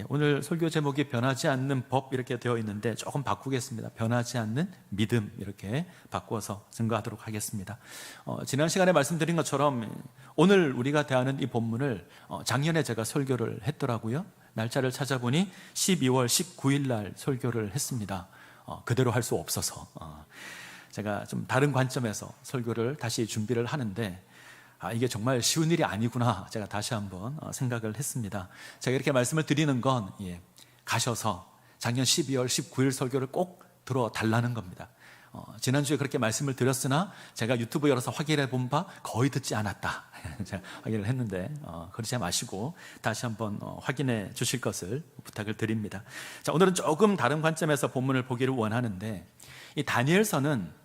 오늘 설교 제목이 변하지 않는 법 이렇게 되어 있는데 조금 바꾸겠습니다. 변하지 않는 믿음 이렇게 바꿔서 증거하도록 하겠습니다. 지난 시간에 말씀드린 것처럼 오늘 우리가 대하는 이 본문을 작년에 제가 설교를 했더라고요. 날짜를 찾아보니 12월 19일 날 설교를 했습니다. 그대로 할 수 없어서 제가 좀 다른 관점에서 설교를 다시 준비를 하는데 이게 정말 쉬운 일이 아니구나 제가 다시 한번 생각을 했습니다. 제가 이렇게 말씀을 드리는 건 가셔서 작년 12월 19일 설교를 꼭 들어달라는 겁니다. 지난주에 그렇게 말씀을 드렸으나 제가 유튜브 열어서 확인해 본 바 거의 듣지 않았다 제가 확인을 했는데 그러지 마시고 다시 한번 확인해 주실 것을 부탁을 드립니다. 자, 오늘은 조금 다른 관점에서 본문을 보기를 원하는데, 이 다니엘서는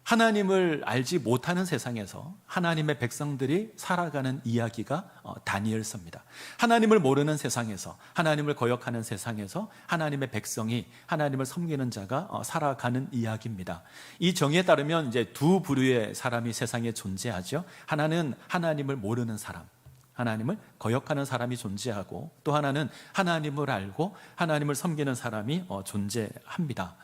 하나님을 알지 못하는 세상에서 하나님의 백성들이 살아가는 이야기가 다니엘서입니다. 하나님을 모르는 세상에서, 하나님을 거역하는 세상에서 하나님의 백성이, 하나님을 섬기는 자가 살아가는 이야기입니다. 이 정의에 따르면 이제 두 부류의 사람이 세상에 존재하죠. 하나는 하나님을 모르는 사람, 하나님을 거역하는 사람이 존재하고, 또 하나는 하나님을 알고 하나님을 섬기는 사람이 존재합니다.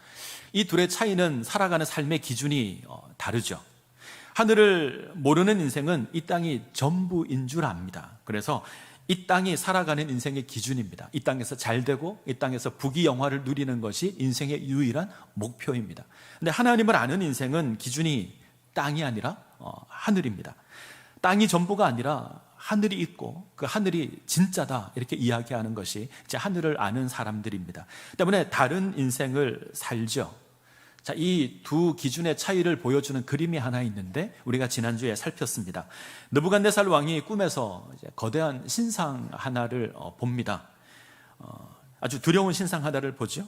이 둘의 차이는 살아가는 삶의 기준이 다르죠. 하늘을 모르는 인생은 이 땅이 전부인 줄 압니다. 그래서 이 땅이 살아가는 인생의 기준입니다. 이 땅에서 잘 되고 이 땅에서 부귀영화를 누리는 것이 인생의 유일한 목표입니다. 근데 하나님을 아는 인생은 기준이 땅이 아니라 하늘입니다. 땅이 전부가 아니라 하늘이 있고 그 하늘이 진짜다 이렇게 이야기하는 것이 이제 하늘을 아는 사람들입니다. 때문에 다른 인생을 살죠. 자, 이 두 기준의 차이를 보여주는 그림이 하나 있는데 우리가 지난주에 살폈습니다. 느부갓네살 왕이 꿈에서 이제 거대한 신상 하나를 봅니다. 아주 두려운 신상 하나를 보죠.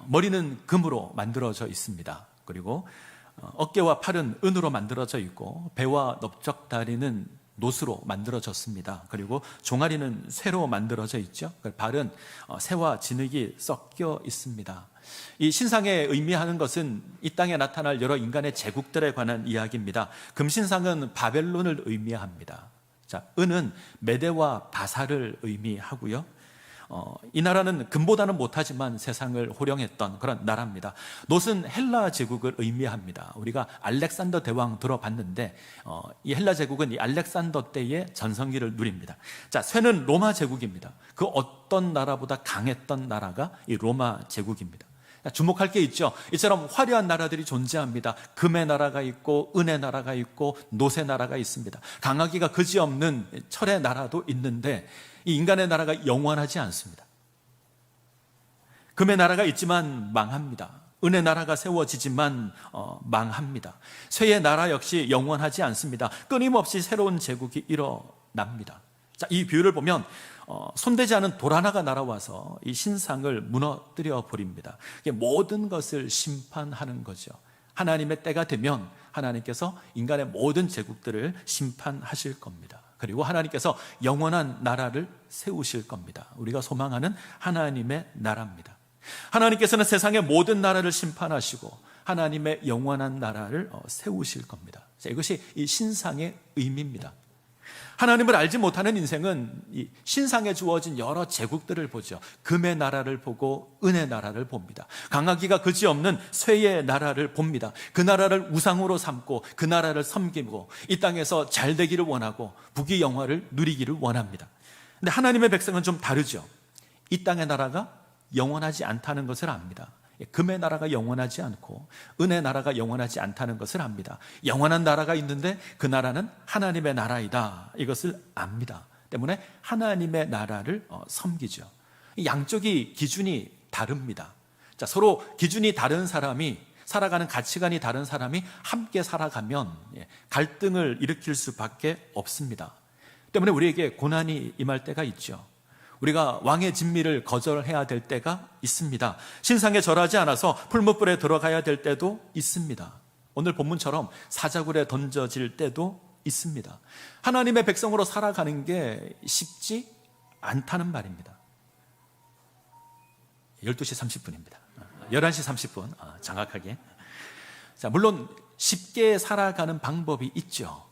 머리는 금으로 만들어져 있습니다. 그리고 어깨와 팔은 은으로 만들어져 있고 배와 넓적다리는 노수로 만들어졌습니다. 그리고 종아리는 쇠로 만들어져 있죠. 발은 새와 진흙이 섞여 있습니다. 이 신상에 의미하는 것은 이 땅에 나타날 여러 인간의 제국들에 관한 이야기입니다. 금신상은 바벨론을 의미합니다. 자, 은은 메대와 바사를 의미하고요. 이 나라는 금보다는 못하지만 세상을 호령했던 그런 나라입니다. 놋은 헬라 제국을 의미합니다. 우리가 알렉산더 대왕 들어봤는데 이 헬라 제국은 이 알렉산더 때의 전성기를 누립니다. 자, 쇠는 로마 제국입니다. 그 어떤 나라보다 강했던 나라가 이 로마 제국입니다. 주목할 게 있죠. 이처럼 화려한 나라들이 존재합니다. 금의 나라가 있고 은의 나라가 있고 놋의 나라가 있습니다. 강하기가 그지없는 철의 나라도 있는데 이 인간의 나라가 영원하지 않습니다. 금의 나라가 있지만 망합니다. 은의 나라가 세워지지만 망합니다. 쇠의 나라 역시 영원하지 않습니다. 끊임없이 새로운 제국이 일어납니다. 자, 이 비유를 보면 손대지 않은 돌 하나가 날아와서 이 신상을 무너뜨려 버립니다. 모든 것을 심판하는 거죠. 하나님의 때가 되면 하나님께서 인간의 모든 제국들을 심판하실 겁니다. 그리고 하나님께서 영원한 나라를 세우실 겁니다. 우리가 소망하는 하나님의 나라입니다. 하나님께서는 세상의 모든 나라를 심판하시고 하나님의 영원한 나라를 세우실 겁니다. 자, 이것이 이 신상의 의미입니다. 하나님을 알지 못하는 인생은 이 신상에 주어진 여러 제국들을 보죠. 금의 나라를 보고 은의 나라를 봅니다. 강하기가 그지없는 쇠의 나라를 봅니다. 그 나라를 우상으로 삼고 그 나라를 섬기고 이 땅에서 잘 되기를 원하고 부귀영화를 누리기를 원합니다. 근데 하나님의 백성은 좀 다르죠. 이 땅의 나라가 영원하지 않다는 것을 압니다. 금의 나라가 영원하지 않고 은의 나라가 영원하지 않다는 것을 압니다. 영원한 나라가 있는데 그 나라는 하나님의 나라이다, 이것을 압니다. 때문에 하나님의 나라를 섬기죠. 양쪽이 기준이 다릅니다. 자, 서로 기준이 다른 사람이, 살아가는 가치관이 다른 사람이 함께 살아가면 갈등을 일으킬 수밖에 없습니다. 때문에 우리에게 고난이 임할 때가 있죠. 우리가 왕의 진미를 거절해야 될 때가 있습니다. 신상에 절하지 않아서 풀무불에 들어가야 될 때도 있습니다. 오늘 본문처럼 사자굴에 던져질 때도 있습니다. 하나님의 백성으로 살아가는 게 쉽지 않다는 말입니다. 12시 30분입니다. 11시 30분 정확하게. 자, 물론 쉽게 살아가는 방법이 있죠.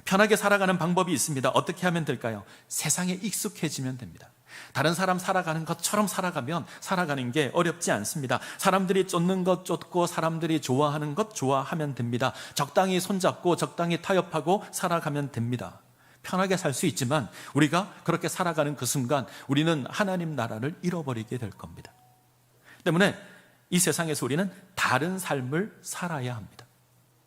편하게 살아가는 방법이 있습니다. 어떻게 하면 될까요? 세상에 익숙해지면 됩니다. 다른 사람 살아가는 것처럼 살아가는 게 어렵지 않습니다. 사람들이 쫓는 것 쫓고 사람들이 좋아하는 것 좋아하면 됩니다. 적당히 손잡고 적당히 타협하고 살아가면 됩니다. 편하게 살 수 있지만 우리가 그렇게 살아가는 그 순간 우리는 하나님 나라를 잃어버리게 될 겁니다. 때문에 이 세상에서 우리는 다른 삶을 살아야 합니다.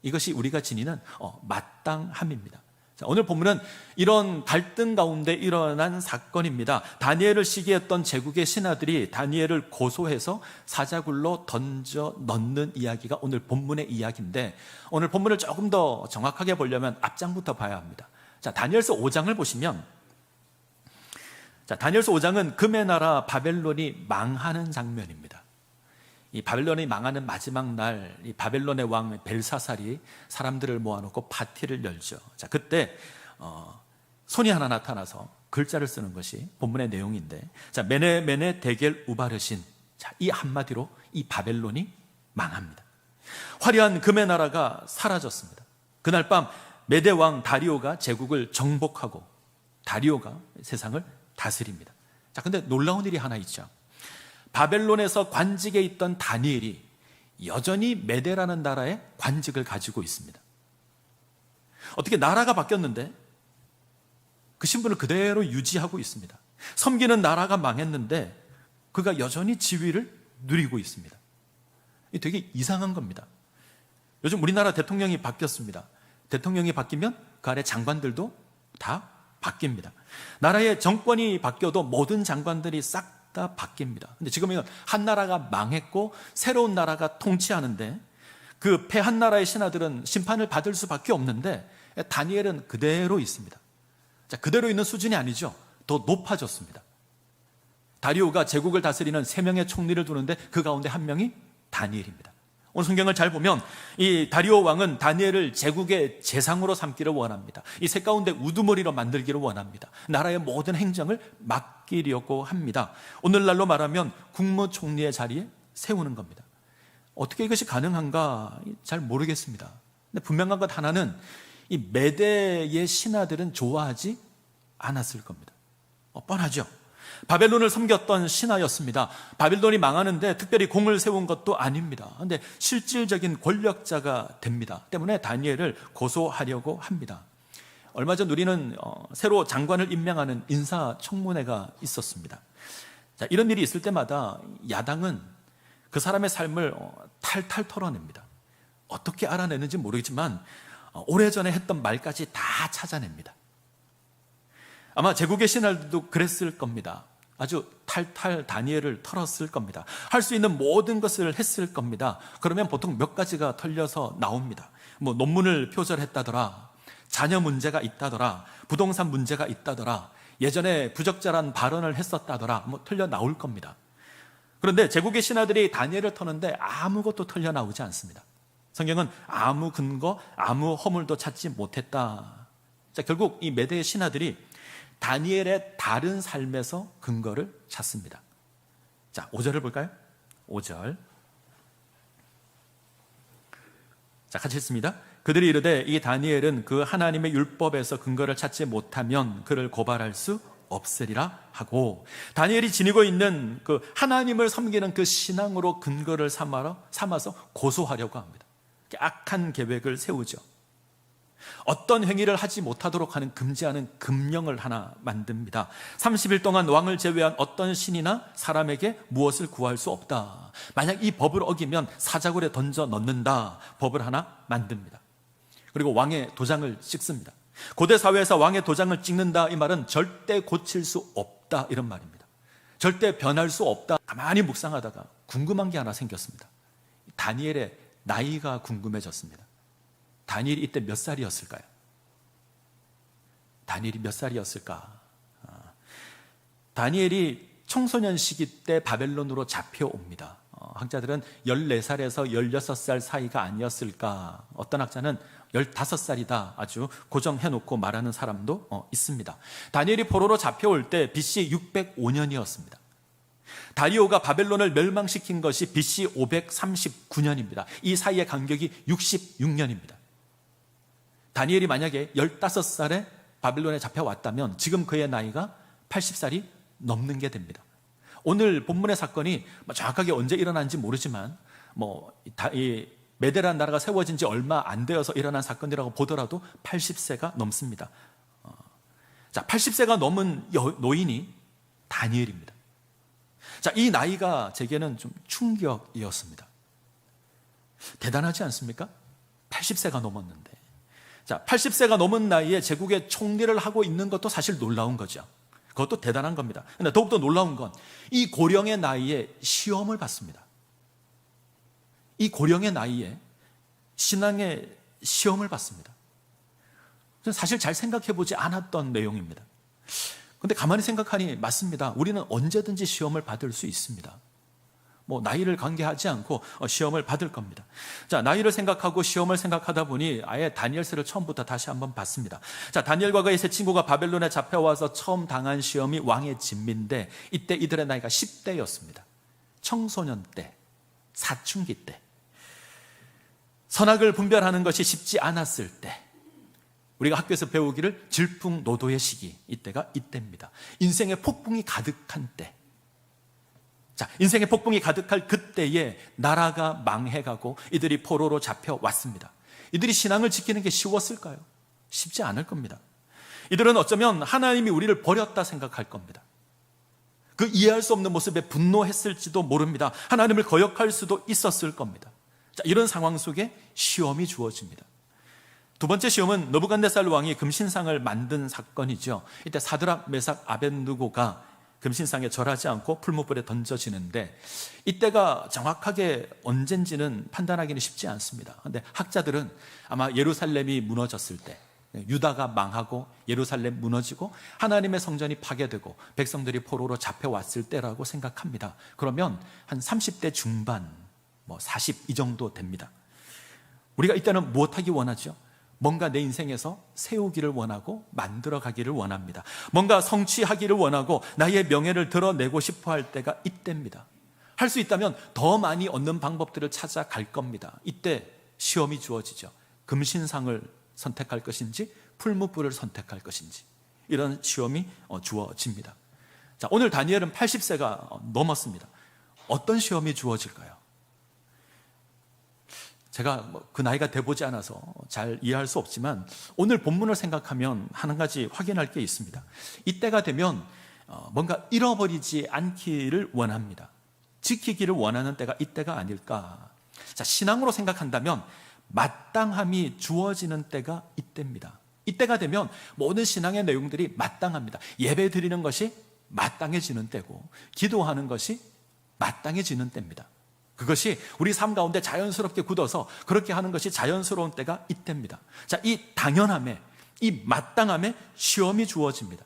이것이 우리가 지니는 마땅함입니다. 자, 오늘 본문은 이런 갈등 가운데 일어난 사건입니다. 다니엘을 시기했던 제국의 신하들이 다니엘을 고소해서 사자굴로 던져 넣는 이야기가 오늘 본문의 이야기인데, 오늘 본문을 조금 더 정확하게 보려면 앞장부터 봐야 합니다. 자, 다니엘서 5장을 보시면, 다니엘서 5장은 금의 나라 바벨론이 망하는 장면입니다. 이 바벨론이 망하는 마지막 날, 이 바벨론의 왕 벨사살이 사람들을 모아놓고 파티를 열죠. 자, 그때 손이 하나 나타나서 글자를 쓰는 것이 본문의 내용인데, 자, 메네 데겔 우바르신. 자, 이 한마디로 이 바벨론이 망합니다. 화려한 금의 나라가 사라졌습니다. 그날 밤 메대 왕 다리오가 제국을 정복하고 다리오가 세상을 다스립니다. 자, 근데 놀라운 일이 하나 있죠. 바벨론에서 관직에 있던 다니엘이 여전히 메대라는 나라의 관직을 가지고 있습니다. 어떻게 나라가 바뀌었는데 그 신분을 그대로 유지하고 있습니다. 섬기는 나라가 망했는데 그가 여전히 지위를 누리고 있습니다. 이게 되게 이상한 겁니다. 요즘 우리나라 대통령이 바뀌었습니다. 대통령이 바뀌면 그 아래 장관들도 다 바뀝니다. 나라의 정권이 바뀌어도 모든 장관들이 싹 다 바뀝니다. 근데 지금은 한 나라가 망했고 새로운 나라가 통치하는데 그 패한 나라의 신하들은 심판을 받을 수밖에 없는데 다니엘은 그대로 있습니다. 자, 그대로 있는 수준이 아니죠. 더 높아졌습니다. 다리오가 제국을 다스리는 3명의 총리를 두는데 그 가운데 한 명이 다니엘입니다. 오늘 성경을 잘 보면 이 다리오 왕은 다니엘을 제국의 재상으로 삼기를 원합니다. 이 새 가운데 우두머리로 만들기를 원합니다. 나라의 모든 행정을 맡기려고 합니다. 오늘날로 말하면 국무총리의 자리에 세우는 겁니다. 어떻게 이것이 가능한가 잘 모르겠습니다. 근데 분명한 것 하나는 이 메대의 신하들은 좋아하지 않았을 겁니다. 뻔하죠. 바벨론을 섬겼던 신하였습니다. 바벨론이 망하는데 특별히 공을 세운 것도 아닙니다. 그런데 실질적인 권력자가 됩니다. 때문에 다니엘을 고소하려고 합니다. 얼마 전 우리는 새로 장관을 임명하는 인사청문회가 있었습니다. 자, 이런 일이 있을 때마다 야당은 그 사람의 삶을 탈탈 털어냅니다. 어떻게 알아내는지 모르겠지만 오래전에 했던 말까지 다 찾아냅니다. 아마 제국의 신하들도 그랬을 겁니다. 아주 탈탈 다니엘을 털었을 겁니다. 할 수 있는 모든 것을 했을 겁니다. 그러면 보통 몇 가지가 털려서 나옵니다. 뭐 논문을 표절했다더라, 자녀 문제가 있다더라, 부동산 문제가 있다더라, 예전에 부적절한 발언을 했었다더라, 뭐 털려 나올 겁니다. 그런데 제국의 신하들이 다니엘을 터는데 아무것도 털려 나오지 않습니다. 성경은 아무 근거, 아무 허물도 찾지 못했다. 자, 결국 이 메대의 신하들이 다니엘의 다른 삶에서 근거를 찾습니다. 자, 5절을 볼까요? 5절. 자, 같이 읽습니다. 그들이 이르되 이 다니엘은 그 하나님의 율법에서 근거를 찾지 못하면 그를 고발할 수 없으리라 하고, 다니엘이 지니고 있는 그 하나님을 섬기는 그 신앙으로 근거를 삼아서 고소하려고 합니다. 악한 계획을 세우죠. 어떤 행위를 하지 못하도록 하는 금지하는 금령을 하나 만듭니다. 30일 동안 왕을 제외한 어떤 신이나 사람에게 무엇을 구할 수 없다. 만약 이 법을 어기면 사자굴에 던져 넣는다. 법을 하나 만듭니다. 그리고 왕의 도장을 찍습니다. 고대 사회에서 왕의 도장을 찍는다, 이 말은 절대 고칠 수 없다, 이런 말입니다. 절대 변할 수 없다. 가만히 묵상하다가 궁금한 게 하나 생겼습니다. 다니엘의 나이가 궁금해졌습니다. 다니엘이 이때 몇 살이었을까요? 다니엘이 몇 살이었을까? 다니엘이 청소년 시기 때 바벨론으로 잡혀옵니다. 학자들은 14살에서 16살 사이가 아니었을까? 어떤 학자는 15살이다 아주 고정해놓고 말하는 사람도 있습니다. 다니엘이 포로로 잡혀올 때 BC 605년이었습니다. 다리오가 바벨론을 멸망시킨 것이 BC 539년입니다. 이 사이의 간격이 66년입니다. 다니엘이 만약에 15살에 바빌론에 잡혀왔다면 지금 그의 나이가 80살이 넘는 게 됩니다. 오늘 본문의 사건이 정확하게 언제 일어난지 모르지만 이 메데란 나라가 세워진 지 얼마 안 되어서 일어난 사건이라고 보더라도 80세가 넘습니다. 자, 80세가 넘은 노인이 다니엘입니다. 자, 이 나이가 제게는 좀 충격이었습니다. 대단하지 않습니까? 80세가 넘었는데. 자, 80세가 넘은 나이에 제국의 총리를 하고 있는 것도 사실 놀라운 거죠. 그것도 대단한 겁니다. 그런데 더욱더 놀라운 건 이 고령의 나이에 시험을 받습니다. 이 고령의 나이에 신앙의 시험을 받습니다. 저는 사실 잘 생각해 보지 않았던 내용입니다. 그런데 가만히 생각하니 맞습니다. 우리는 언제든지 시험을 받을 수 있습니다. 나이를 관계하지 않고 시험을 받을 겁니다. 자, 나이를 생각하고 시험을 생각하다 보니 아예 다니엘서를 처음부터 다시 한번 봤습니다. 자, 다니엘과 그의 세 친구가 바벨론에 잡혀와서 처음 당한 시험이 왕의 진미인데 이때 이들의 나이가 10대였습니다. 청소년 때, 사춘기 때, 선악을 분별하는 것이 쉽지 않았을 때, 우리가 학교에서 배우기를 질풍노도의 시기, 이때가 이때입니다. 인생의 폭풍이 가득한 때, 자, 인생의 폭풍이 가득할 그때에 나라가 망해가고 이들이 포로로 잡혀왔습니다. 이들이 신앙을 지키는 게 쉬웠을까요? 쉽지 않을 겁니다. 이들은 어쩌면 하나님이 우리를 버렸다 생각할 겁니다. 그 이해할 수 없는 모습에 분노했을지도 모릅니다. 하나님을 거역할 수도 있었을 겁니다. 자, 이런 상황 속에 시험이 주어집니다. 두 번째 시험은 느부갓네살 왕이 금신상을 만든 사건이죠. 이때 사드락, 메삭, 아벳느고가 금신상에 절하지 않고 풀무불에 던져지는데 이때가 정확하게 언젠지는 판단하기는 쉽지 않습니다. 그런데 학자들은 아마 예루살렘이 무너졌을 때, 유다가 망하고 예루살렘 무너지고 하나님의 성전이 파괴되고 백성들이 포로로 잡혀왔을 때라고 생각합니다. 그러면 한 30대 중반, 40 이 정도 됩니다. 우리가 이때는 무엇하기 원하죠? 뭔가 내 인생에서 세우기를 원하고 만들어가기를 원합니다. 뭔가 성취하기를 원하고 나의 명예를 드러내고 싶어 할 때가 이때입니다. 할 수 있다면 더 많이 얻는 방법들을 찾아갈 겁니다. 이때 시험이 주어지죠. 금신상을 선택할 것인지 풀무불을 선택할 것인지 이런 시험이 주어집니다. 자, 오늘 다니엘은 80세가 넘었습니다. 어떤 시험이 주어질까요? 제가 그 나이가 돼보지 않아서 잘 이해할 수 없지만 오늘 본문을 생각하면 한 가지 확인할 게 있습니다. 이때가 되면 뭔가 잃어버리지 않기를 원합니다. 지키기를 원하는 때가 이때가 아닐까. 자, 신앙으로 생각한다면 마땅함이 주어지는 때가 이때입니다. 이때가 되면 모든 신앙의 내용들이 마땅합니다. 예배 드리는 것이 마땅해지는 때고 기도하는 것이 마땅해지는 때입니다. 그것이 우리 삶 가운데 자연스럽게 굳어서 그렇게 하는 것이 자연스러운 때가 이때입니다. 자, 이 당연함에, 이 마땅함에 시험이 주어집니다.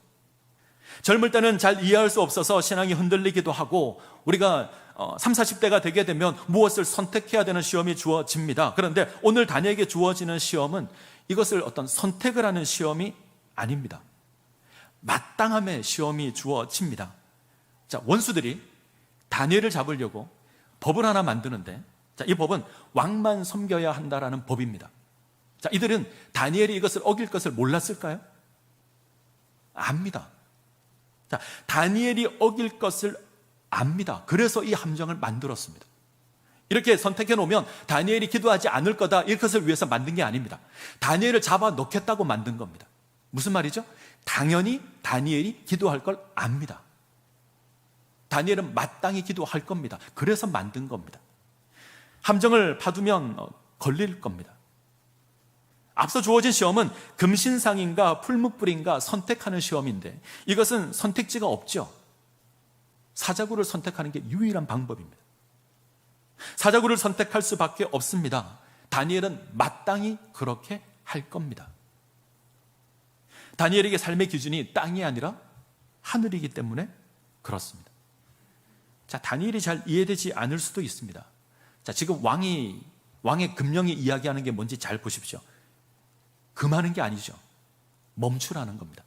젊을 때는 잘 이해할 수 없어서 신앙이 흔들리기도 하고 우리가 30, 40대가 되게 되면 무엇을 선택해야 되는 시험이 주어집니다. 그런데 오늘 다니엘에게 주어지는 시험은 이것을 어떤 선택을 하는 시험이 아닙니다. 마땅함의 시험이 주어집니다. 자, 원수들이 다니엘을 잡으려고 법을 하나 만드는데, 자, 이 법은 왕만 섬겨야 한다라는 법입니다. 자, 이들은 다니엘이 이것을 어길 것을 몰랐을까요? 압니다. 자, 다니엘이 어길 것을 압니다. 그래서 이 함정을 만들었습니다. 이렇게 선택해 놓으면 다니엘이 기도하지 않을 거다, 이것을 위해서 만든 게 아닙니다. 다니엘을 잡아 놓겠다고 만든 겁니다. 무슨 말이죠? 당연히 다니엘이 기도할 걸 압니다. 다니엘은 마땅히 기도할 겁니다. 그래서 만든 겁니다. 함정을 파두면 걸릴 겁니다. 앞서 주어진 시험은 금신상인가 풀무불인가 선택하는 시험인데 이것은 선택지가 없죠. 사자구를 선택하는 게 유일한 방법입니다. 사자구를 선택할 수밖에 없습니다. 다니엘은 마땅히 그렇게 할 겁니다. 다니엘에게 삶의 기준이 땅이 아니라 하늘이기 때문에 그렇습니다. 자, 다니엘이 잘 이해되지 않을 수도 있습니다. 자, 지금 왕의 금령이 이야기하는 게 뭔지 잘 보십시오. 금하는 게 아니죠. 멈추라는 겁니다.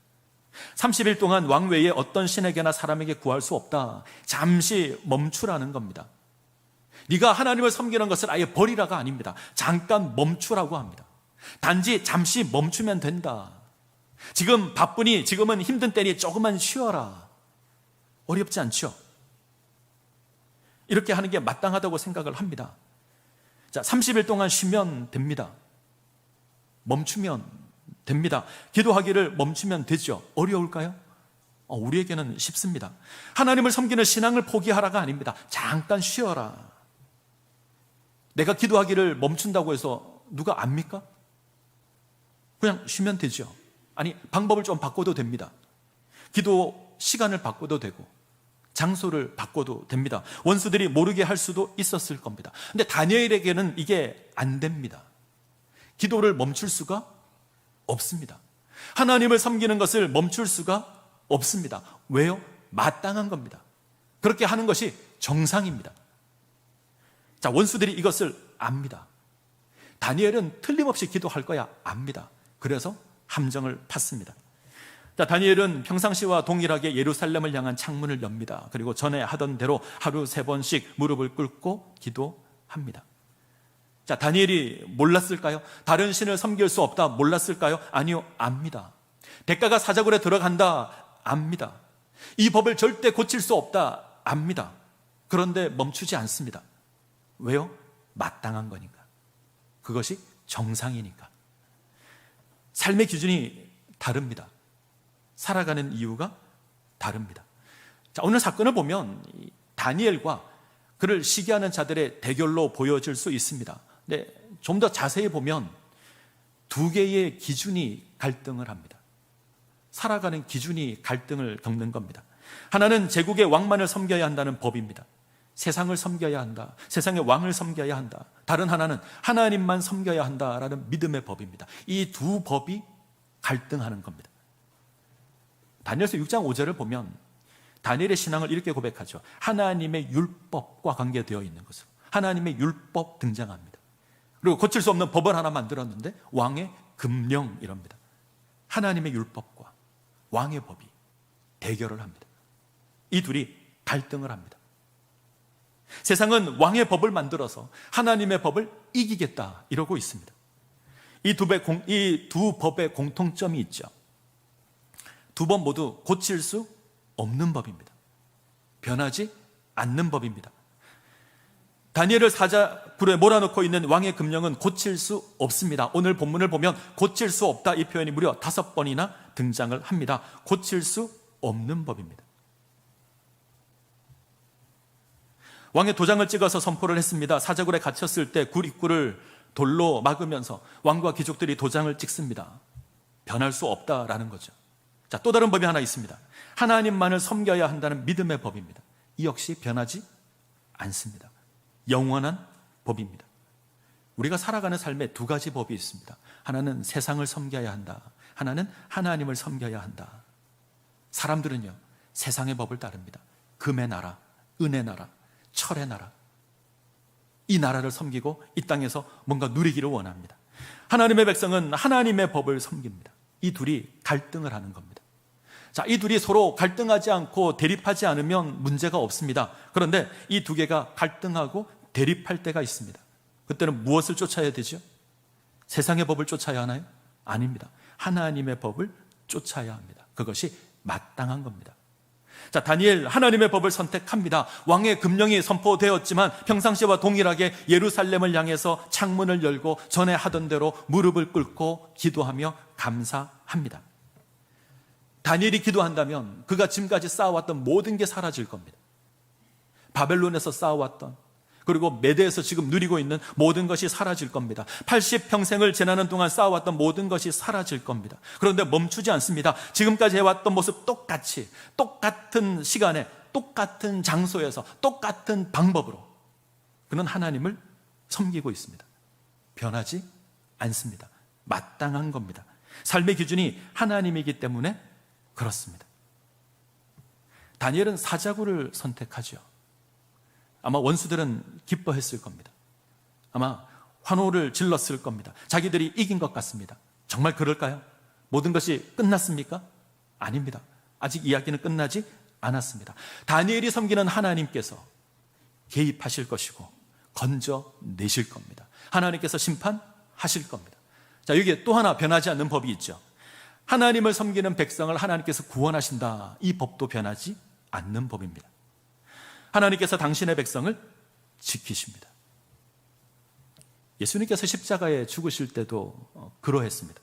30일 동안 왕 외에 어떤 신에게나 사람에게 구할 수 없다. 잠시 멈추라는 겁니다. 네가 하나님을 섬기는 것을 아예 버리라가 아닙니다. 잠깐 멈추라고 합니다. 단지 잠시 멈추면 된다. 지금 바쁘니, 지금은 힘든 때니 조금만 쉬어라. 어렵지 않죠? 이렇게 하는 게 마땅하다고 생각을 합니다. 자, 30일 동안 쉬면 됩니다. 멈추면 됩니다. 기도하기를 멈추면 되죠. 어려울까요? 우리에게는 쉽습니다. 하나님을 섬기는 신앙을 포기하라가 아닙니다. 잠깐 쉬어라. 내가 기도하기를 멈춘다고 해서 누가 압니까? 그냥 쉬면 되죠. 아니, 방법을 좀 바꿔도 됩니다. 기도 시간을 바꿔도 되고 장소를 바꿔도 됩니다. 원수들이 모르게 할 수도 있었을 겁니다. 근데 다니엘에게는 이게 안 됩니다. 기도를 멈출 수가 없습니다. 하나님을 섬기는 것을 멈출 수가 없습니다. 왜요? 마땅한 겁니다. 그렇게 하는 것이 정상입니다. 자, 원수들이 이것을 압니다. 다니엘은 틀림없이 기도할 거야 압니다. 그래서 함정을 팠습니다. 자, 다니엘은 평상시와 동일하게 예루살렘을 향한 창문을 엽니다. 그리고 전에 하던 대로 하루 3번씩 무릎을 꿇고 기도합니다. 자, 다니엘이 몰랐을까요? 다른 신을 섬길 수 없다 몰랐을까요? 아니요, 압니다. 대가가 사자굴에 들어간다 압니다. 이 법을 절대 고칠 수 없다 압니다. 그런데 멈추지 않습니다. 왜요? 마땅한 거니까. 그것이 정상이니까. 삶의 기준이 다릅니다. 살아가는 이유가 다릅니다. 자, 오늘 사건을 보면 다니엘과 그를 시기하는 자들의 대결로 보여질 수 있습니다. 근데 좀 더 자세히 보면 두 개의 기준이 갈등을 합니다. 살아가는 기준이 갈등을 겪는 겁니다. 하나는 제국의 왕만을 섬겨야 한다는 법입니다. 세상을 섬겨야 한다. 세상의 왕을 섬겨야 한다. 다른 하나는 하나님만 섬겨야 한다라는 믿음의 법입니다. 이 두 법이 갈등하는 겁니다. 다니엘서 6장 5절을 보면 다니엘의 신앙을 이렇게 고백하죠. 하나님의 율법과 관계되어 있는 것으로 하나님의 율법 등장합니다. 그리고 고칠 수 없는 법을 하나 만들었는데 왕의 금령 이럽니다. 하나님의 율법과 왕의 법이 대결을 합니다. 이 둘이 갈등을 합니다. 세상은 왕의 법을 만들어서 하나님의 법을 이기겠다 이러고 있습니다. 이 두 법의 공통점이 있죠. 두 법 모두 고칠 수 없는 법입니다. 변하지 않는 법입니다. 다니엘을 사자굴에 몰아넣고 있는 왕의 금령은 고칠 수 없습니다. 오늘 본문을 보면 고칠 수 없다 이 표현이 무려 5번이나 등장을 합니다. 고칠 수 없는 법입니다. 왕의 도장을 찍어서 선포를 했습니다. 사자굴에 갇혔을 때 굴 입구를 돌로 막으면서 왕과 귀족들이 도장을 찍습니다. 변할 수 없다라는 거죠. 자, 또 다른 법이 하나 있습니다. 하나님만을 섬겨야 한다는 믿음의 법입니다. 이 역시 변하지 않습니다. 영원한 법입니다. 우리가 살아가는 삶에 두 가지 법이 있습니다. 하나는 세상을 섬겨야 한다. 하나는 하나님을 섬겨야 한다. 사람들은요, 세상의 법을 따릅니다. 금의 나라, 은의 나라, 철의 나라. 이 나라를 섬기고 이 땅에서 뭔가 누리기를 원합니다. 하나님의 백성은 하나님의 법을 섬깁니다. 이 둘이 갈등을 하는 겁니다. 자, 이 둘이 서로 갈등하지 않고 대립하지 않으면 문제가 없습니다. 그런데 이 두 개가 갈등하고 대립할 때가 있습니다. 그때는 무엇을 쫓아야 되죠? 세상의 법을 쫓아야 하나요? 아닙니다. 하나님의 법을 쫓아야 합니다. 그것이 마땅한 겁니다. 자, 다니엘 하나님의 법을 선택합니다. 왕의 금령이 선포되었지만 평상시와 동일하게 예루살렘을 향해서 창문을 열고 전에 하던 대로 무릎을 꿇고 기도하며 감사합니다. 다니엘이 기도한다면 그가 지금까지 쌓아왔던 모든 게 사라질 겁니다. 바벨론에서 쌓아왔던, 그리고 메대에서 지금 누리고 있는 모든 것이 사라질 겁니다. 80평생을 지나는 동안 쌓아왔던 모든 것이 사라질 겁니다. 그런데 멈추지 않습니다. 지금까지 해왔던 모습 똑같이, 똑같은 시간에, 똑같은 장소에서, 똑같은 방법으로 그는 하나님을 섬기고 있습니다. 변하지 않습니다. 마땅한 겁니다. 삶의 기준이 하나님이기 때문에 그렇습니다. 다니엘은 사자굴을 선택하죠. 아마 원수들은 기뻐했을 겁니다. 아마 환호를 질렀을 겁니다. 자기들이 이긴 것 같습니다. 정말 그럴까요? 모든 것이 끝났습니까? 아닙니다. 아직 이야기는 끝나지 않았습니다. 다니엘이 섬기는 하나님께서 개입하실 것이고 건져내실 겁니다. 하나님께서 심판하실 겁니다. 자, 여기에 또 하나 변하지 않는 법이 있죠. 하나님을 섬기는 백성을 하나님께서 구원하신다. 이 법도 변하지 않는 법입니다. 하나님께서 당신의 백성을 지키십니다. 예수님께서 십자가에 죽으실 때도 그러했습니다.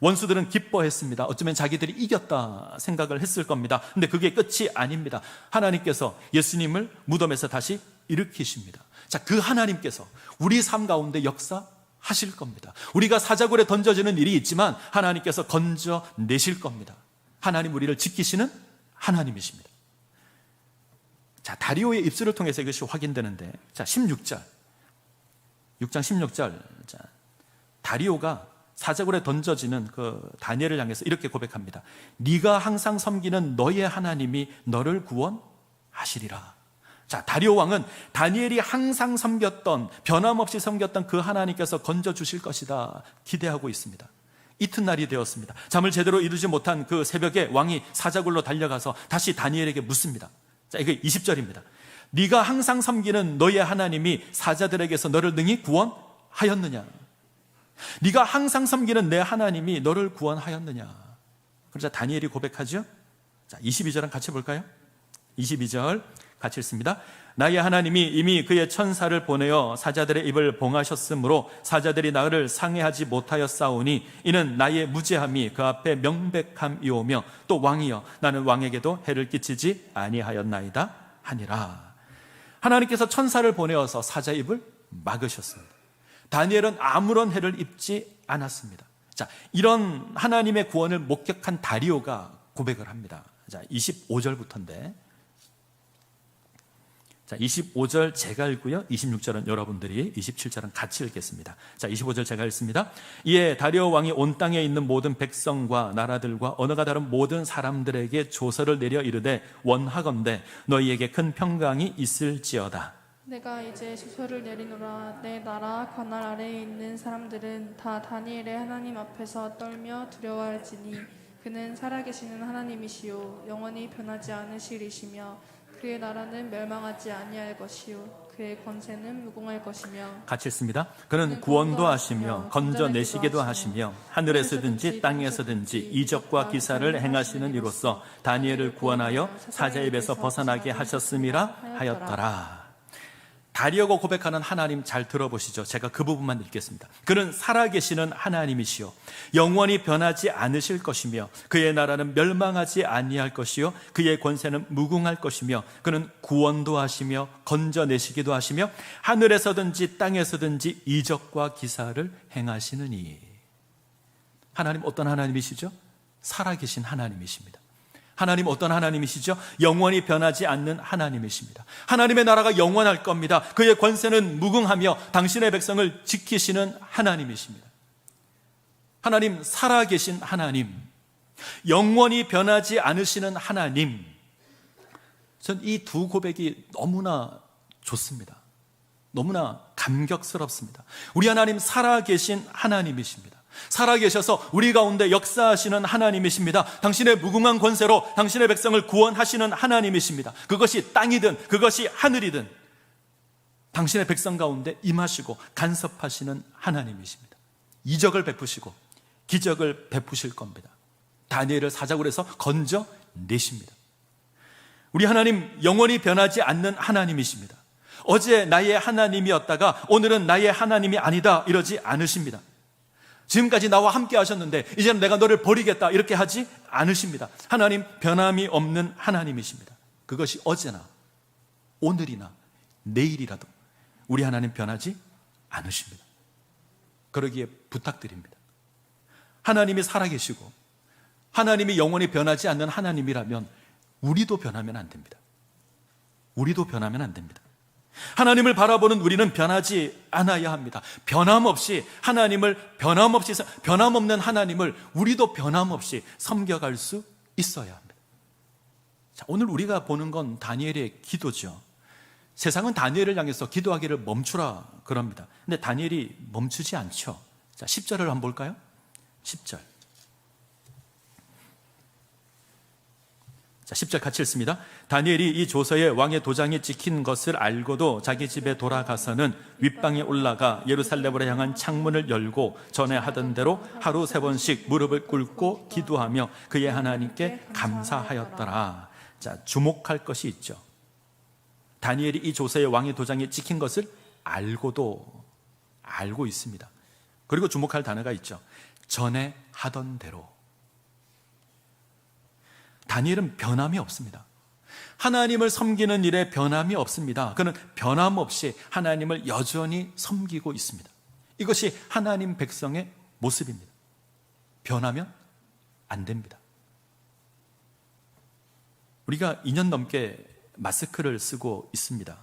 원수들은 기뻐했습니다. 어쩌면 자기들이 이겼다 생각을 했을 겁니다. 근데 그게 끝이 아닙니다. 하나님께서 예수님을 무덤에서 다시 일으키십니다. 자, 그 하나님께서 우리 삶 가운데 역사하실 겁니다. 우리가 사자굴에 던져지는 일이 있지만 하나님께서 건져내실 겁니다. 하나님 우리를 지키시는 하나님이십니다. 자, 다리오의 입술을 통해서 이것이 확인되는데, 자, 16절 6장 16절. 자, 다리오가 사자굴에 던져지는 그 다니엘을 향해서 이렇게 고백합니다. 네가 항상 섬기는 너의 하나님이 너를 구원하시리라. 자, 다리오 왕은 다니엘이 항상 섬겼던, 변함없이 섬겼던 그 하나님께서 건져주실 것이다 기대하고 있습니다. 이튿날이 되었습니다. 잠을 제대로 이루지 못한 그 새벽에 왕이 사자굴로 달려가서 다시 다니엘에게 묻습니다. 자, 이게 20절입니다. 네가 항상 섬기는 너의 하나님이 사자들에게서 너를 능히 구원하였느냐? 네가 항상 섬기는 내 하나님이 너를 구원하였느냐? 그러자 다니엘이 고백하죠. 자, 22절은 같이 볼까요? 22절 같이 읽습니다. 나의 하나님이 이미 그의 천사를 보내어 사자들의 입을 봉하셨으므로 사자들이 나를 상해하지 못하였사오니 이는 나의 무죄함이 그 앞에 명백함이오며 또 왕이여 나는 왕에게도 해를 끼치지 아니하였나이다 하니라. 하나님께서 천사를 보내어서 사자 입을 막으셨습니다. 다니엘은 아무런 해를 입지 않았습니다. 자, 이런 하나님의 구원을 목격한 다리오가 고백을 합니다. 자, 25절부터인데, 자, 25절 제가 읽고요. 26절은 여러분들이, 27절은 같이 읽겠습니다. 자, 25절 제가 읽습니다. 이에 다리오 왕이 온 땅에 있는 모든 백성과 나라들과 언어가 다른 모든 사람들에게 조서를 내려 이르되 원하건대 너희에게 큰 평강이 있을지어다. 내가 이제 조서를 내리노라. 내 나라 관할 아래에 있는 사람들은 다 다니엘의 하나님 앞에서 떨며 두려워할지니 그는 살아계시는 하나님이시요 영원히 변하지 않으시리시며 그의 나라는 멸망하지 아니할 것이요 그의 권세는 무궁할 것이며. 같이 읽습니다. 그는 구원도 하시며 건져내시기도 하시며 하늘에서든지 땅에서든지 이적과 기사를 행하시는 이로써 다니엘을 구원하여 사자의 입에서 벗어나게 하셨음이라 하였더라. 다리오가 고백하는 하나님 잘 들어보시죠. 제가 그 부분만 읽겠습니다. 그는 살아계시는 하나님이시요 영원히 변하지 않으실 것이며 그의 나라는 멸망하지 아니할 것이요 그의 권세는 무궁할 것이며 그는 구원도 하시며 건져내시기도 하시며 하늘에서든지 땅에서든지 이적과 기사를 행하시느니. 하나님 어떤 하나님이시죠? 살아계신 하나님이십니다. 하나님 어떤 하나님이시죠? 영원히 변하지 않는 하나님이십니다. 하나님의 나라가 영원할 겁니다. 그의 권세는 무궁하며 당신의 백성을 지키시는 하나님이십니다. 하나님, 살아계신 하나님, 영원히 변하지 않으시는 하나님. 전 이 두 고백이 너무나 좋습니다. 너무나 감격스럽습니다. 우리 하나님 살아계신 하나님이십니다. 살아계셔서 우리 가운데 역사하시는 하나님이십니다. 당신의 무궁한 권세로 당신의 백성을 구원하시는 하나님이십니다. 그것이 땅이든 그것이 하늘이든 당신의 백성 가운데 임하시고 간섭하시는 하나님이십니다. 이적을 베푸시고 기적을 베푸실 겁니다. 다니엘을 사자굴에서 건져내십니다. 우리 하나님 영원히 변하지 않는 하나님이십니다. 어제 나의 하나님이었다가 오늘은 나의 하나님이 아니다 이러지 않으십니다. 지금까지 나와 함께 하셨는데 이제는 내가 너를 버리겠다 이렇게 하지 않으십니다. 하나님 변함이 없는 하나님이십니다. 그것이 어제나 오늘이나 내일이라도 우리 하나님 변하지 않으십니다. 그러기에 부탁드립니다. 하나님이 살아계시고 하나님이 영원히 변하지 않는 하나님이라면 우리도 변하면 안 됩니다. 우리도 변하면 안 됩니다. 하나님을 바라보는 우리는 변하지 않아야 합니다. 변함없이 하나님을 변함없는 하나님을 우리도 변함없이 섬겨갈 수 있어야 합니다. 자, 오늘 우리가 보는 건 다니엘의 기도죠. 세상은 다니엘을 향해서 기도하기를 멈추라 그럽니다. 근데 다니엘이 멈추지 않죠. 자, 10절을 한번 볼까요? 10절. 자, 10절 같이 읽습니다. 다니엘이 이 조서에 왕의 도장이 찍힌 것을 알고도 자기 집에 돌아가서는 윗방에 올라가 예루살렘으로 향한 창문을 열고 전에 하던 대로 하루 3번씩 무릎을 꿇고 기도하며 그의 하나님께 감사하였더라. 자, 주목할 것이 있죠. 다니엘이 이 조서에 왕의 도장이 찍힌 것을 알고도 알고 있습니다. 그리고 주목할 단어가 있죠. 전에 하던 대로. 다니엘은 변함이 없습니다. 하나님을 섬기는 일에 변함이 없습니다. 그는 변함없이 하나님을 여전히 섬기고 있습니다. 이것이 하나님 백성의 모습입니다. 변하면 안 됩니다. 우리가 2년 넘게 마스크를 쓰고 있습니다.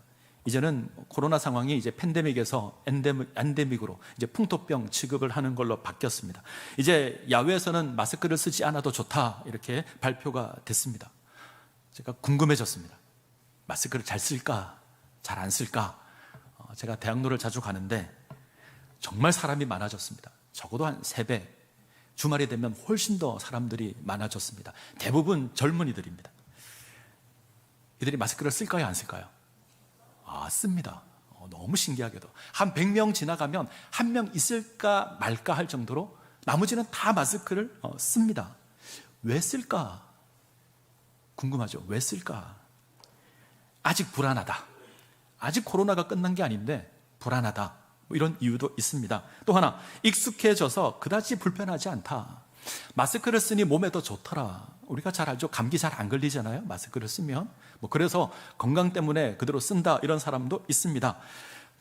이제는 코로나 상황이 이제 팬데믹에서 엔데믹으로 이제 풍토병 취급을 하는 걸로 바뀌었습니다. 이제 야외에서는 마스크를 쓰지 않아도 좋다 이렇게 발표가 됐습니다. 제가 궁금해졌습니다. 마스크를 잘 쓸까, 잘 안 쓸까? 제가 대학로를 자주 가는데 정말 사람이 많아졌습니다. 적어도 한 3배, 주말이 되면 훨씬 더 사람들이 많아졌습니다. 대부분 젊은이들입니다. 이들이 마스크를 쓸까요, 안 쓸까요? 씁니다. 너무 신기하게도 한 100명 지나가면 한 명 있을까 말까 할 정도로 나머지는 다 마스크를 씁니다. 왜 쓸까? 궁금하죠? 왜 쓸까? 아직 불안하다. 아직 코로나가 끝난 게 아닌데 불안하다. 뭐 이런 이유도 있습니다. 또 하나, 익숙해져서 그다지 불편하지 않다. 마스크를 쓰니 몸에 더 좋더라. 우리가 잘 알죠. 감기 잘 안 걸리잖아요, 마스크를 쓰면. 그래서 건강 때문에 그대로 쓴다 이런 사람도 있습니다.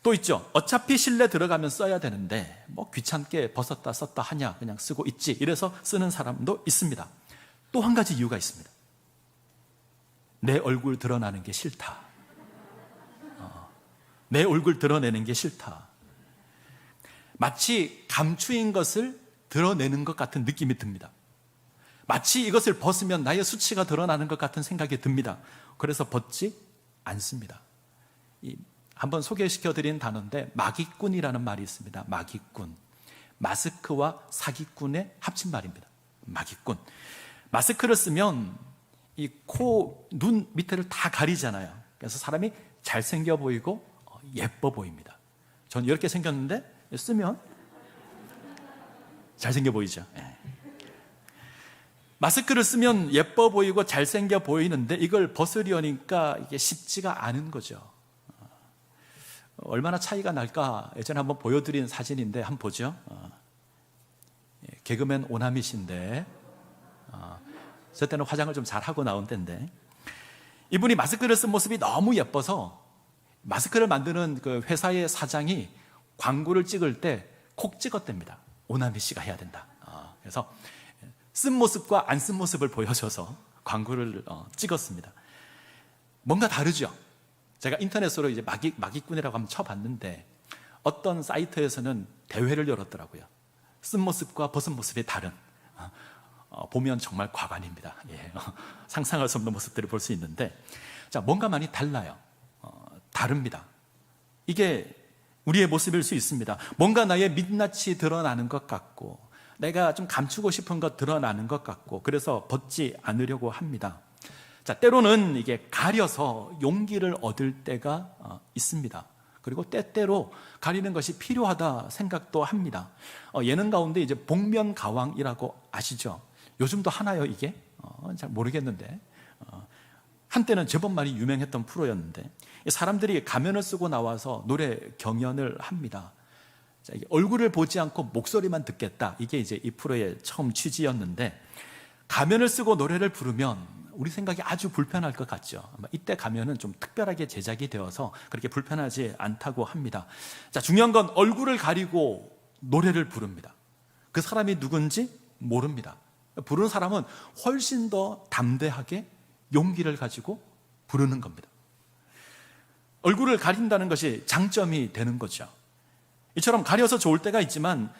또 있죠. 어차피 실내 들어가면 써야 되는데 귀찮게 벗었다 썼다 하냐, 그냥 쓰고 있지, 이래서 쓰는 사람도 있습니다. 또 한 가지 이유가 있습니다. 내 얼굴 드러나는 게 싫다. 내 얼굴 드러내는 게 싫다. 마치 감추인 것을 드러내는 것 같은 느낌이 듭니다. 마치 이것을 벗으면 나의 수치가 드러나는 것 같은 생각이 듭니다. 그래서 벗지 않습니다. 한번 소개시켜드린 단어인데 마기꾼이라는 말이 있습니다. 마기꾼. 마스크와 사기꾼의 합친 말입니다. 마기꾼. 마스크를 쓰면 이 코, 눈 밑에를 다 가리잖아요. 그래서 사람이 잘생겨 보이고 예뻐 보입니다. 전 이렇게 생겼는데 쓰면 잘생겨 보이죠. 마스크를 쓰면 예뻐 보이고 잘생겨 보이는데 이걸 벗으려니까 이게 쉽지가 않은 거죠. 얼마나 차이가 날까? 예전에 한번 보여드린 사진인데 한번 보죠. 개그맨 오나미 씨인데 저 때는 화장을 좀 잘하고 나온 때인데 이분이 마스크를 쓴 모습이 너무 예뻐서 마스크를 만드는 그 회사의 사장이 광고를 찍을 때 콕 찍었답니다. 오나미 씨가 해야 된다. 그래서 쓴 모습과 안 쓴 모습을 보여줘서 광고를 찍었습니다. 뭔가 다르죠? 제가 인터넷으로 이제 마기꾼이라고 한번 쳐봤는데 어떤 사이트에서는 대회를 열었더라고요. 쓴 모습과 벗은 모습이 다른. 보면 정말 과관입니다. 상상할 수 없는 모습들을 볼 수 있는데, 자, 뭔가 많이 달라요. 다릅니다. 이게 우리의 모습일 수 있습니다. 뭔가 나의 민낯이 드러나는 것 같고, 내가 좀 감추고 싶은 것 드러나는 것 같고, 그래서 벗지 않으려고 합니다. 자, 때로는 이게 가려서 용기를 얻을 때가 있습니다. 그리고 때때로 가리는 것이 필요하다 생각도 합니다. 예능 가운데 이제 복면가왕이라고 아시죠? 요즘도 하나요, 이게? 잘 모르겠는데. 한때는 제법 많이 유명했던 프로였는데 사람들이 가면을 쓰고 나와서 노래 경연을 합니다. 자, 얼굴을 보지 않고 목소리만 듣겠다. 이게 이제 이 프로의 처음 취지였는데 가면을 쓰고 노래를 부르면 우리 생각이 아주 불편할 것 같죠. 아마 이때 가면은 좀 특별하게 제작이 되어서 그렇게 불편하지 않다고 합니다. 자, 중요한 건 얼굴을 가리고 노래를 부릅니다. 그 사람이 누군지 모릅니다. 부르는 사람은 훨씬 더 담대하게 용기를 가지고 부르는 겁니다. 얼굴을 가린다는 것이 장점이 되는 거죠. 이처럼 가려서 좋을 때가 있지만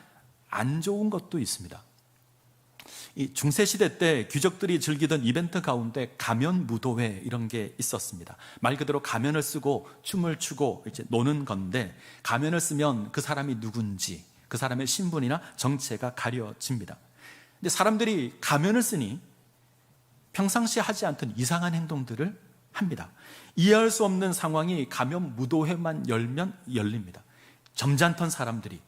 안 좋은 것도 있습니다. 이 중세시대 때 귀족들이 즐기던 이벤트 가운데 가면 무도회 이런 게 있었습니다. 말 그대로 가면을 쓰고 춤을 추고 이제 노는 건데 가면을 쓰면 그 사람이 누군지 그 사람의 신분이나 정체가 가려집니다. 근데 사람들이 가면을 쓰니 평상시 하지 않던 이상한 행동들을 합니다. 이해할 수 없는 상황이 가면 무도회만 열면 열립니다. 점잖던 사람들이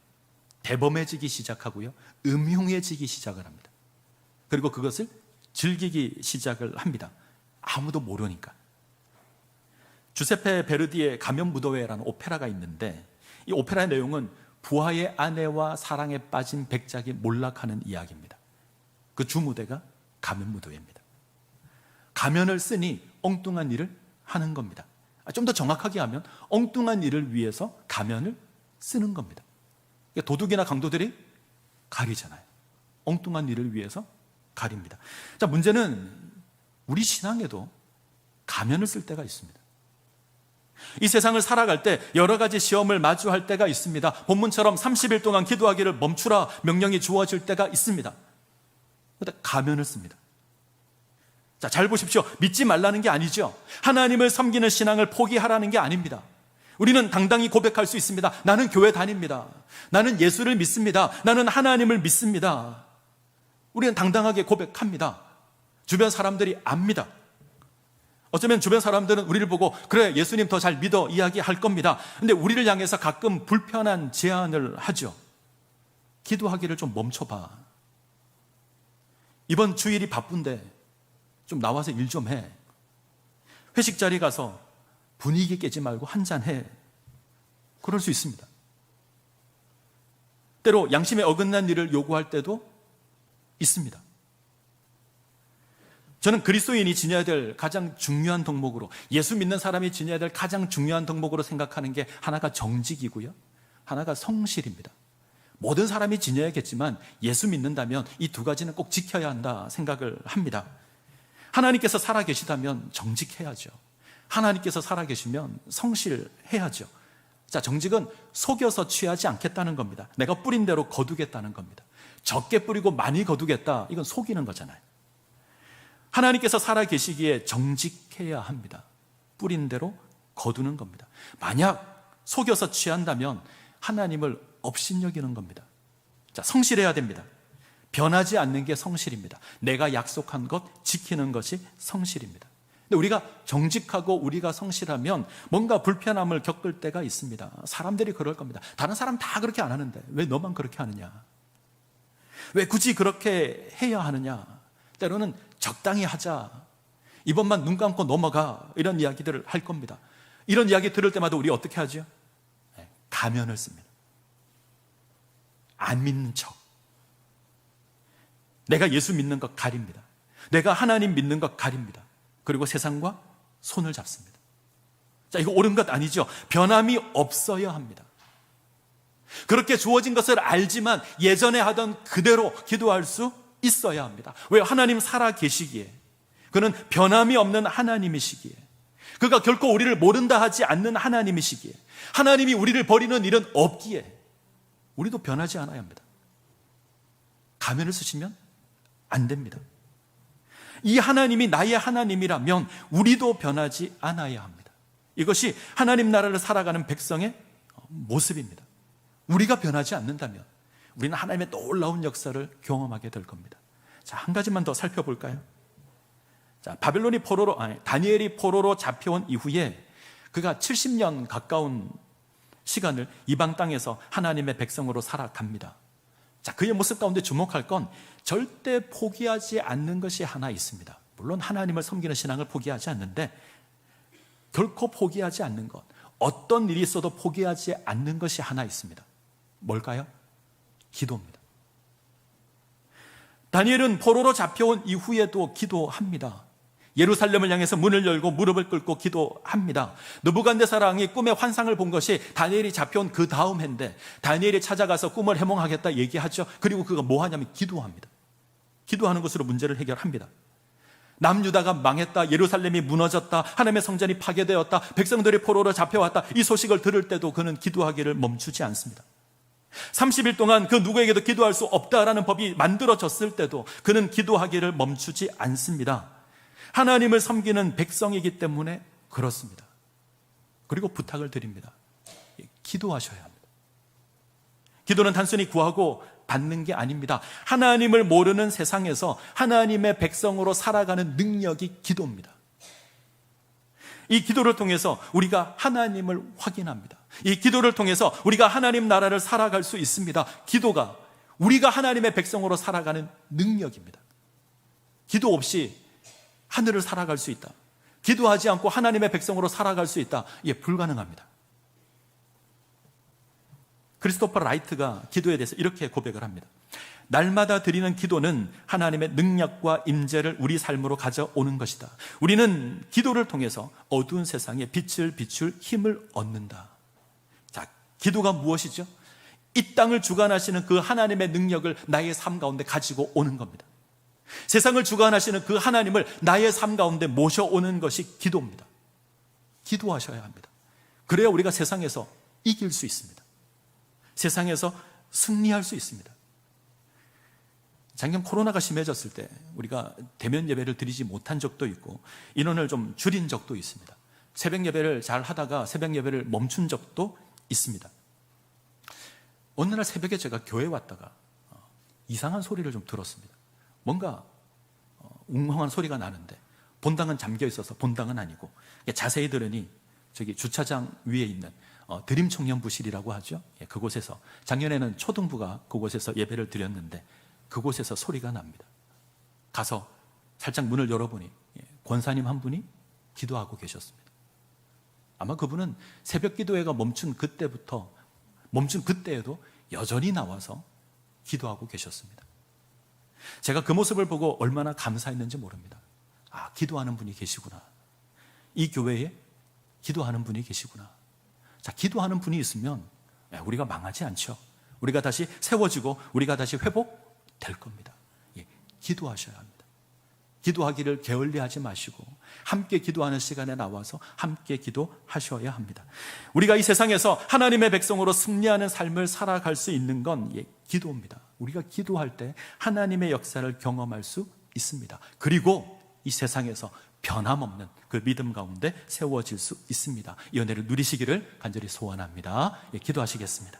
대범해지기 시작하고요, 음흉해지기 시작을 합니다. 그리고 그것을 즐기기 시작을 합니다. 아무도 모르니까. 주세페 베르디의 가면 무도회라는 오페라가 있는데, 이 오페라의 내용은 부하의 아내와 사랑에 빠진 백작이 몰락하는 이야기입니다. 그 주무대가 가면 무도회입니다. 가면을 쓰니 엉뚱한 일을 하는 겁니다. 좀 더 정확하게 하면 엉뚱한 일을 위해서 가면을 쓰는 겁니다. 도둑이나 강도들이 가리잖아요. 엉뚱한 일을 위해서 가립니다. 자, 문제는 우리 신앙에도 가면을 쓸 때가 있습니다. 이 세상을 살아갈 때 여러 가지 시험을 마주할 때가 있습니다. 본문처럼 30일 동안 기도하기를 멈추라 명령이 주어질 때가 있습니다. 그런데 가면을 씁니다. 자, 잘 보십시오. 믿지 말라는 게 아니죠. 하나님을 섬기는 신앙을 포기하라는 게 아닙니다. 우리는 당당히 고백할 수 있습니다. 나는 교회 다닙니다. 나는 예수를 믿습니다. 나는 하나님을 믿습니다. 우리는 당당하게 고백합니다. 주변 사람들이 압니다. 어쩌면 주변 사람들은 우리를 보고 그래, 예수님 더 잘 믿어 이야기할 겁니다. 근데 우리를 향해서 가끔 불편한 제안을 하죠. 기도하기를 좀 멈춰봐. 이번 주일이 바쁜데 좀 나와서 일 좀 해. 회식 자리 가서 분위기 깨지 말고 한잔 해. 그럴 수 있습니다. 때로 양심에 어긋난 일을 요구할 때도 있습니다. 저는 그리스도인이 지녀야 될 가장 중요한 덕목으로, 예수 믿는 사람이 지녀야 될 가장 중요한 덕목으로 생각하는 게 하나가 정직이고요, 하나가 성실입니다. 모든 사람이 지녀야겠지만 예수 믿는다면 이 두 가지는 꼭 지켜야 한다 생각을 합니다. 하나님께서 살아계시다면 정직해야죠. 하나님께서 살아계시면 성실해야죠. 자, 정직은 속여서 취하지 않겠다는 겁니다. 내가 뿌린 대로 거두겠다는 겁니다. 적게 뿌리고 많이 거두겠다, 이건 속이는 거잖아요. 하나님께서 살아계시기에 정직해야 합니다. 뿌린 대로 거두는 겁니다. 만약 속여서 취한다면 하나님을 업신여기는 겁니다. 자, 성실해야 됩니다. 변하지 않는 게 성실입니다. 내가 약속한 것 지키는 것이 성실입니다. 근데 우리가 정직하고 우리가 성실하면 뭔가 불편함을 겪을 때가 있습니다. 사람들이 그럴 겁니다. 다른 사람 다 그렇게 안 하는데 왜 너만 그렇게 하느냐? 왜 굳이 그렇게 해야 하느냐? 때로는 적당히 하자, 이번만 눈 감고 넘어가, 이런 이야기들을 할 겁니다. 이런 이야기 들을 때마다 우리 어떻게 하죠? 가면을 씁니다. 안 믿는 척. 내가 예수 믿는 것 가립니다. 내가 하나님 믿는 것 가립니다. 그리고 세상과 손을 잡습니다. 자, 이거 옳은 것 아니죠? 변함이 없어야 합니다. 그렇게 주어진 것을 알지만 예전에 하던 그대로 기도할 수 있어야 합니다. 왜? 하나님 살아 계시기에. 그는 변함이 없는 하나님이시기에. 그가 결코 우리를 모른다 하지 않는 하나님이시기에. 하나님이 우리를 버리는 일은 없기에 우리도 변하지 않아야 합니다. 가면을 쓰시면 안 됩니다. 이 하나님이 나의 하나님이라면 우리도 변하지 않아야 합니다. 이것이 하나님 나라를 살아가는 백성의 모습입니다. 우리가 변하지 않는다면 우리는 하나님의 놀라운 역사를 경험하게 될 겁니다. 자, 한 가지만 더 살펴볼까요? 자, 다니엘이 포로로 잡혀온 이후에 그가 70년 가까운 시간을 이방 땅에서 하나님의 백성으로 살아갑니다. 자, 그의 모습 가운데 주목할 건 절대 포기하지 않는 것이 하나 있습니다. 물론 하나님을 섬기는 신앙을 포기하지 않는데 결코 포기하지 않는 것, 어떤 일이 있어도 포기하지 않는 것이 하나 있습니다. 뭘까요? 기도입니다. 다니엘은 포로로 잡혀온 이후에도 기도합니다. 예루살렘을 향해서 문을 열고 무릎을 꿇고 기도합니다. 느부갓네살 왕이 꿈에 환상을 본 것이 다니엘이 잡혀온 그 다음 해인데 다니엘이 찾아가서 꿈을 해몽하겠다 얘기하죠. 그리고 그가 뭐 하냐면 기도합니다. 기도하는 것으로 문제를 해결합니다. 남유다가 망했다, 예루살렘이 무너졌다, 하나님의 성전이 파괴되었다, 백성들이 포로로 잡혀왔다, 이 소식을 들을 때도 그는 기도하기를 멈추지 않습니다. 30일 동안 그 누구에게도 기도할 수 없다라는 법이 만들어졌을 때도 그는 기도하기를 멈추지 않습니다. 하나님을 섬기는 백성이기 때문에 그렇습니다. 그리고 부탁을 드립니다. 기도하셔야 합니다. 기도는 단순히 구하고 받는 게 아닙니다. 하나님을 모르는 세상에서 하나님의 백성으로 살아가는 능력이 기도입니다. 이 기도를 통해서 우리가 하나님을 확인합니다. 이 기도를 통해서 우리가 하나님 나라를 살아갈 수 있습니다. 기도가 우리가 하나님의 백성으로 살아가는 능력입니다. 기도 없이 하늘을 살아갈 수 있다. 기도하지 않고 하나님의 백성으로 살아갈 수 있다. 이게 불가능합니다. 크리스토퍼 라이트가 기도에 대해서 이렇게 고백을 합니다. 날마다 드리는 기도는 하나님의 능력과 임재를 우리 삶으로 가져오는 것이다. 우리는 기도를 통해서 어두운 세상에 빛을 비출 힘을 얻는다. 자, 기도가 무엇이죠? 이 땅을 주관하시는 그 하나님의 능력을 나의 삶 가운데 가지고 오는 겁니다. 세상을 주관하시는 그 하나님을 나의 삶 가운데 모셔오는 것이 기도입니다. 기도하셔야 합니다. 그래야 우리가 세상에서 이길 수 있습니다. 세상에서 승리할 수 있습니다. 작년 코로나가 심해졌을 때 우리가 대면 예배를 드리지 못한 적도 있고 인원을 좀 줄인 적도 있습니다. 새벽 예배를 잘 하다가 새벽 예배를 멈춘 적도 있습니다. 어느 날 새벽에 제가 교회에 왔다가 이상한 소리를 좀 들었습니다. 뭔가 웅성한 소리가 나는데 본당은 잠겨 있어서 본당은 아니고 자세히 들으니 저기 주차장 위에 있는 드림 청년부실이라고 하죠. 그곳에서 작년에는 초등부가 그곳에서 예배를 드렸는데 그곳에서 소리가 납니다. 가서 살짝 문을 열어보니 권사님 한 분이 기도하고 계셨습니다. 아마 그분은 새벽 기도회가 멈춘 그때에도 여전히 나와서 기도하고 계셨습니다. 제가 그 모습을 보고 얼마나 감사했는지 모릅니다. 아, 기도하는 분이 계시구나. 이 교회에 기도하는 분이 계시구나. 자, 기도하는 분이 있으면 우리가 망하지 않죠. 우리가 다시 세워지고 우리가 다시 회복될 겁니다. 기도하셔야 합니다. 기도하기를 게을리하지 마시고 함께 기도하는 시간에 나와서 함께 기도하셔야 합니다. 우리가 이 세상에서 하나님의 백성으로 승리하는 삶을 살아갈 수 있는 건 기도입니다. 우리가 기도할 때 하나님의 역사를 경험할 수 있습니다. 그리고 이 세상에서 변함없는 그 믿음 가운데 세워질 수 있습니다. 이 은혜를 누리시기를 간절히 소원합니다. 기도하시겠습니다.